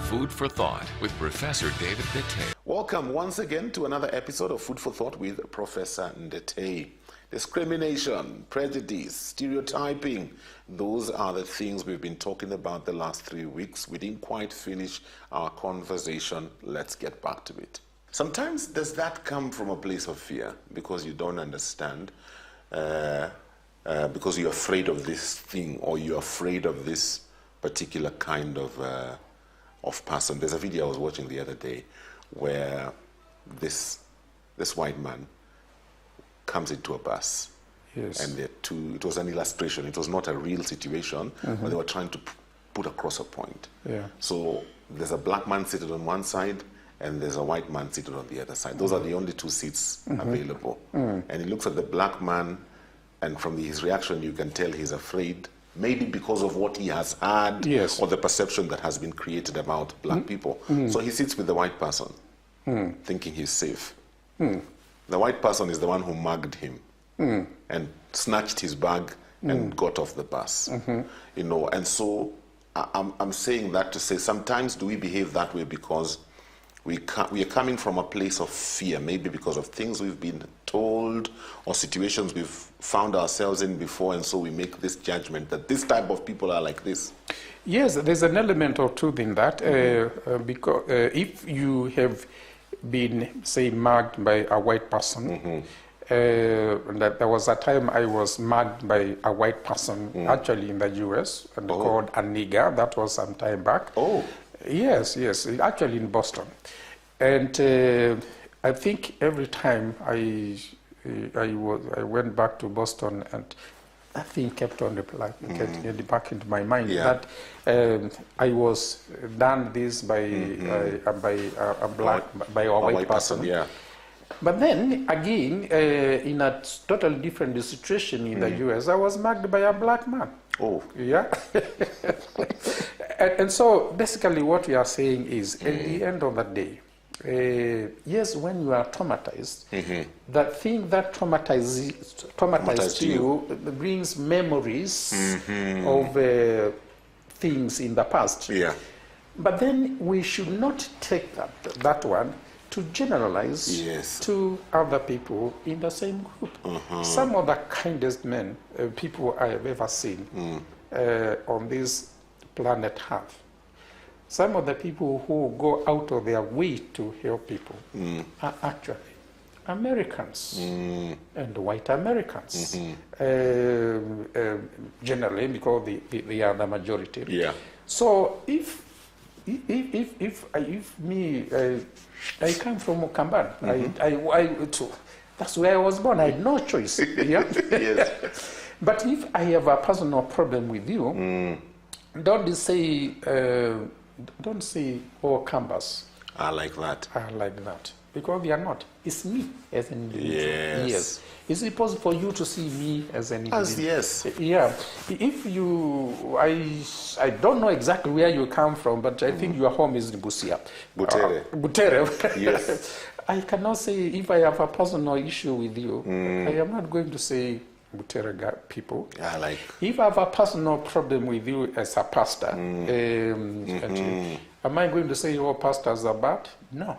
Food for Thought with Professor David Ndete. Welcome once again to another episode of Food for Thought with Professor Ndete. Discrimination, prejudice, stereotyping, those are the things we've been talking about the last 3 weeks. We didn't quite finish our conversation. Let's get back to it. Sometimes does that come from a place of fear because you don't understand, because you're afraid of this thing or you're afraid of this particular kind of person. There's a video I was watching the other day where this white man comes into a bus. Yes. And it was an illustration. It was not a real situation, but they were trying to put across a point. Yeah. So there's a black man seated on one side and there's a white man seated on the other side. Those are the only two seats available. And he looks at the black man, and from his reaction you can tell he's afraid, maybe because of what he has had, Yes. or the perception that has been created about black people. So he sits with the white person, thinking he's safe. The white person is the one who mugged him and snatched his bag and got off the bus. You know, and so I'm saying that to say sometimes do we behave that way because we are coming from a place of fear, maybe because of things we've been told or situations we've found ourselves in before, and so we make this judgment that this type of people are like this. Yes, there's an element of truth in that, because if you have been, say, mugged by a white person, that there was a time I was mugged by a white person, actually in the US, and called a nigger. That was some time back. Oh. Yes, actually in Boston. And I think every time I went back to Boston, and that thing kept on getting back into my mind, that I was done this by a white person. Yeah. But then again, in a totally different situation in the US, I was mugged by a black man. Oh. Yeah. and so basically what we are saying is, at the end of the day, yes, when you are traumatized, that thing that traumatized you brings memories of things in the past. Yeah. But then we should not take that one to generalize to other people in the same group. Some of the kindest men, people I have ever seen on this planet Earth, some of the people who go out of their way to help people are actually Americans and white Americans, generally, because they are the majority. Yeah. So if me, I come from Mukamban. That's where I was born. I had no choice. Yeah? Yes. But if I have a personal problem with you, don't say, oh, Kambas I like that. are like that. Because they are not. It's me as an individual. Yes. Is it possible for you to see me as an individual? Yes. Yeah. If you, I don't know exactly where you come from, but I think your home is in Busia. Butere. Butere. Yes. I cannot say if I have a personal issue with you, I am not going to say Butere people. I like. If I have a personal problem with you as a pastor, am I going to say all pastors are bad? No.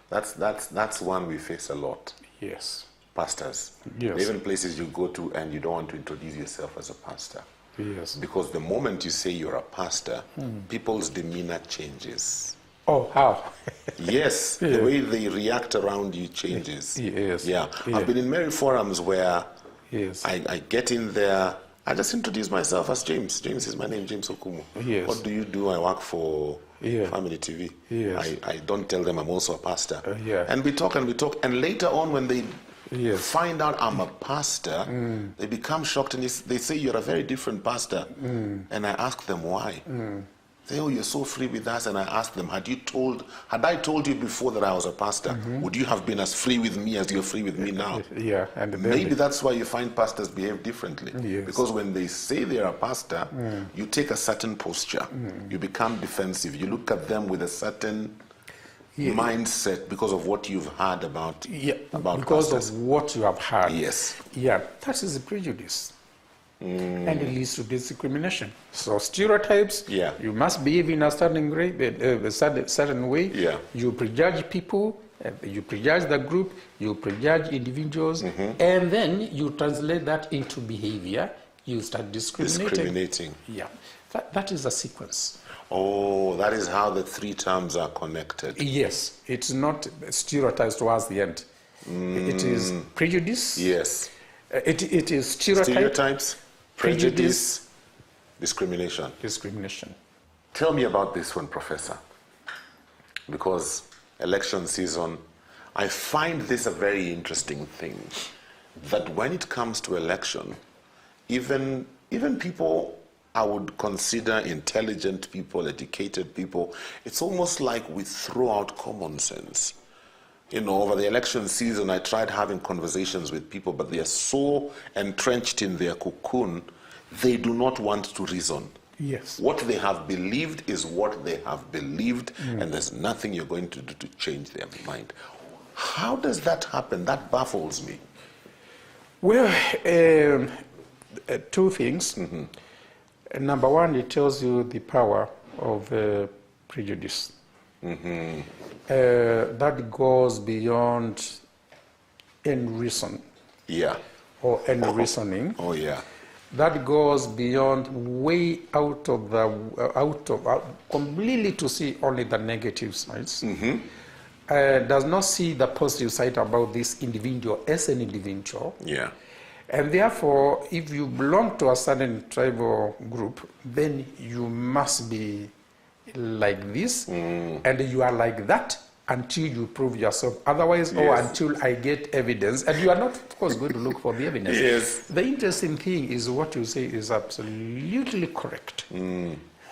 That's one we face a lot. Yes. Pastors. Yes. Even places you go to and you don't want to introduce yourself as a pastor. Yes. Because the moment you say you're a pastor, people's demeanor changes. Oh, how? Yes, the way they react around you changes. Yes. Yeah. I've been in many forums where I get in there, I just introduce myself as James. James is my name, James Okumu. Yes. What do you do? I work for Family TV. Yes. I don't tell them I'm also a pastor. Yeah. And we talk, and later on when they find out I'm a pastor, they become shocked and they say you're a very different pastor. And I ask them why. They say, oh, you're so free with us. And I ask them, had I told you before that I was a pastor, would you have been as free with me as you're free with me now? Yeah. And maybe that's why you find pastors behave differently. Yes. Because when they say they're a pastor, you take a certain posture. You become defensive. You look at them with a certain mindset because of what you've heard about because pastors. of what you have heard. Yes. Yeah, that is a prejudice. And it leads to discrimination. So stereotypes, Yeah. you must behave in a certain way. Yeah. You prejudge people, you prejudge the group, you prejudge individuals, and then you translate that into behavior. You start discriminating. Yeah, that is a sequence. Oh, that is how the three terms are connected. Yes, it's not stereotypes towards the end. It is prejudice. Yes. It is Stereotypes, prejudice, discrimination. Discrimination. Tell me about this one, Professor. Because election season, I find this a very interesting thing. That when it comes to election, even people I would consider intelligent people, educated people, it's almost like we throw out common sense. You know, over the election season, I tried having conversations with people, but they are so entrenched in their cocoon, they do not want to reason. Yes. What they have believed is what they have believed, and there's nothing you're going to do to change their mind. How does that happen? That baffles me. Well, two things. Number one, it tells you the power of prejudice. That goes beyond any reason. Yeah. Or any reasoning. Oh, yeah. That goes beyond way out of completely to see only the negative sides. Does not see the positive side about this individual as an individual. Yeah. And therefore, if you belong to a certain tribal group, then you must be like this, and you are like that until you prove yourself otherwise, or until I get evidence. And you are not, of course, going to look for the evidence. Yes. The interesting thing is what you say is absolutely correct.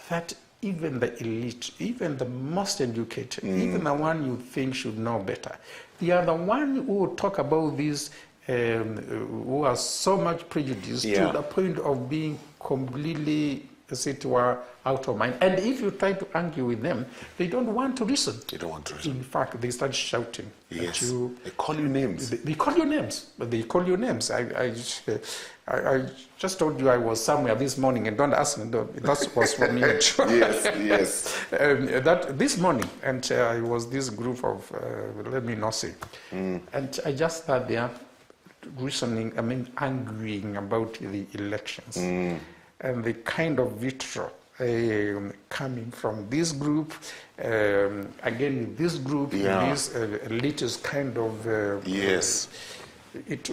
That even the elite, even the most educated, even the one you think should know better, they are the one who will talk about these who are so much prejudiced to the point of being completely, as it were, out of mind. And if you try to argue with them, they don't want to listen. They don't want to listen. In fact, they start shouting at you. They call you names. They call you names. They call you names. I just told you I was somewhere this morning, and don't ask me. That was for me. Yes. That this morning, and I was this group of, let me not say, and I just sat there reasoning, arguing about the elections and the kind of vitriol coming from this group, again this group, this elitist kind of. Yes. It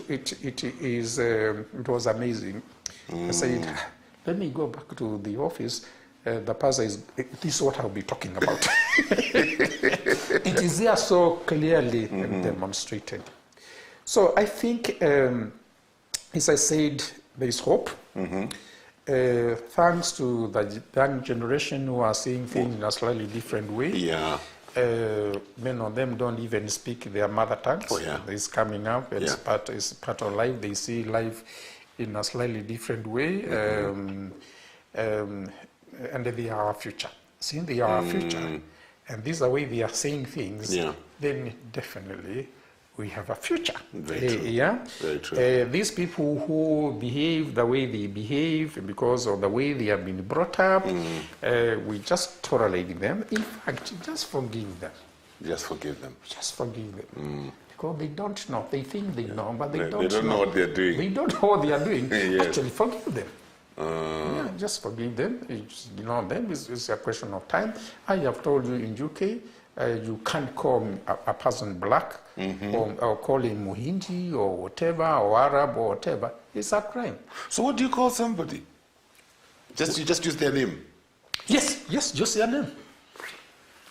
was amazing. I said, let me go back to the office. The pastor is, this is what I'll be talking about. It is there so clearly demonstrated. So I think, as I said, there is hope. Thanks to the young generation who are seeing things in a slightly different way. Yeah. Many of them don't even speak their mother tongues. It's coming up. It's part of life. They see life in a slightly different way. And they are our future. Since they are our future, and this is the way they are saying things, then definitely we have a future. Very true. These people who behave the way they behave because of the way they have been brought up, we just tolerate them. In fact, just forgive them. Just forgive them. Just forgive them. Because they don't know. They think they know, but they don't know. They don't know what they're doing. They don't know what they are doing. Actually, forgive them. Just forgive them. It's a question of time. I have told you in UK, you can't call a person black or call him Muhindi or whatever, or Arab or whatever. It's a crime. So what do you call somebody? You just use their name? Yes, just their name.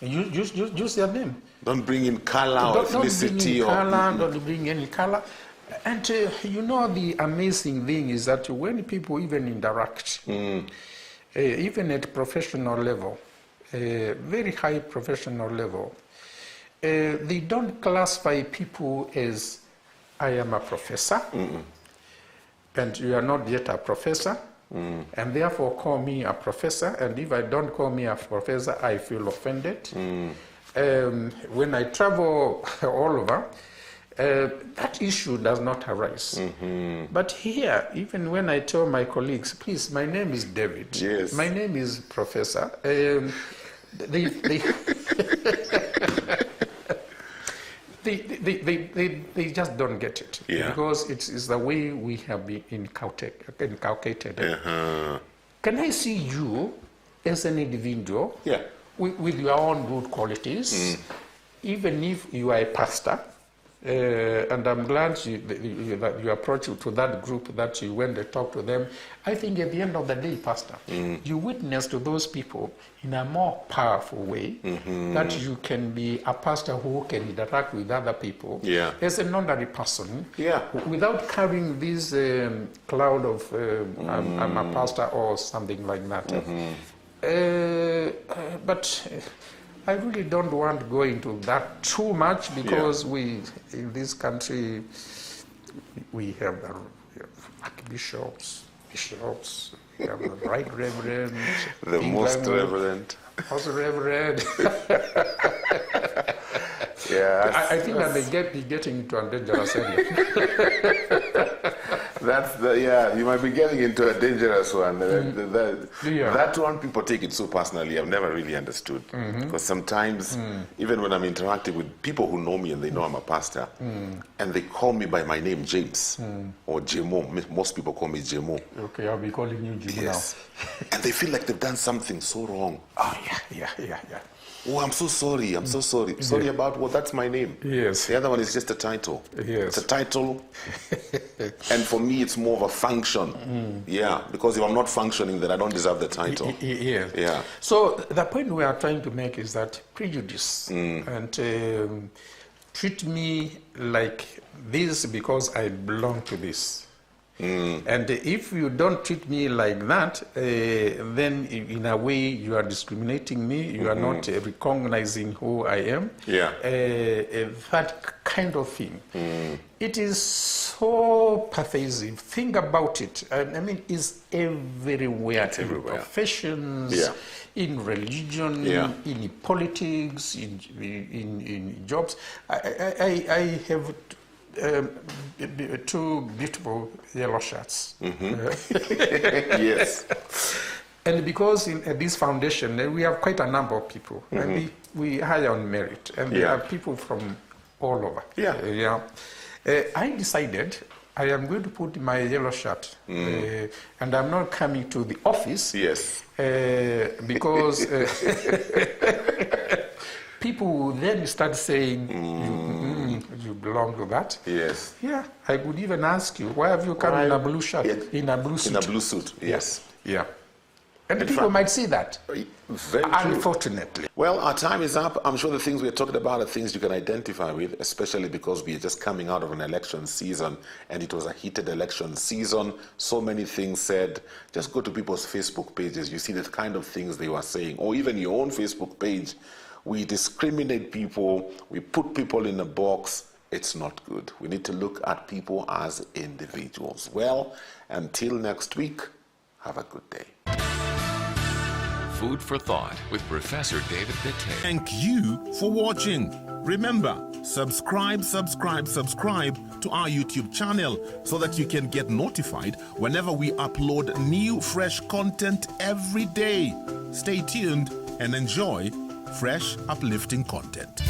Use their name. Don't bring in color or ethnicity. Don't bring any color. And the amazing thing is that when people even interact, even at professional level, very high professional level, they don't classify people as, I am a professor, and you are not yet a professor, and therefore call me a professor, and if I don't call me a professor, I feel offended. When I travel all over, that issue does not arise. But here, even when I tell my colleagues, please, my name is David. Yes. My name is Professor. They just don't get it. Because it's the way we have been inculcated. Can I see you as an individual with your own good qualities, even if you are a pastor? And I'm glad that you approach to that group, that you went and talked to them. I think at the end of the day, Pastor, you witness to those people in a more powerful way, that you can be a pastor who can interact with other people as an ordinary person, without carrying this cloud of I'm a pastor or something like that. But I really don't want to go into that too much, because we, in this country, we have archbishops, bishops, we have the right reverend, the most reverend. Most reverend. I think I may be getting into a dangerous area. You might be getting into a dangerous one. That one, people take it so personally. I've never really understood. Because sometimes, even when I'm interacting with people who know me and they know I'm a pastor, and they call me by my name, James, or Jemo. Most people call me Jemo. Okay, I'll be calling you Jemo now. And they feel like they've done something so wrong. Oh, yeah. Oh, I'm so sorry. I'm so sorry. Sorry about what? That's my name. Yes. The other one is just a title. Yes. It's a title. And for me, it's more of a function. Yeah, because if I'm not functioning, then I don't deserve the title. Yeah. So the point we are trying to make is that prejudice and treat me like this because I belong to this. And if you don't treat me like that, then in a way you are discriminating me, you are not recognizing who I am. That kind of thing. It is so pervasive. Think about it. I mean, it's everywhere. In professions, in religion, in politics, in jobs. I have two beautiful yellow shirts. Yes. And because in this foundation, we have quite a number of people. And we hire on merit. And there are people from all over. I decided I am going to put my yellow shirt. And I'm not coming to the office. Because people then start saying, you belong to that. Yeah, I would even ask you, why have you come in a blue shirt, in a blue suit? In a blue suit, Yeah. And people might see that. Very true. Unfortunately. Well, our time is up. I'm sure the things we're talking about are things you can identify with, especially because we are just coming out of an election season, and it was a heated election season. So many things said. Just go to people's Facebook pages. You see the kind of things they were saying, or even your own Facebook page. We discriminate people. We put people in a box. It's not good. We need to look at people as individuals. Well, until next week, have a good day. Food for Thought with Professor David Bitte. Thank you for watching. Remember, subscribe to our YouTube channel so that you can get notified whenever we upload new fresh content every day. Stay tuned and enjoy fresh, uplifting content.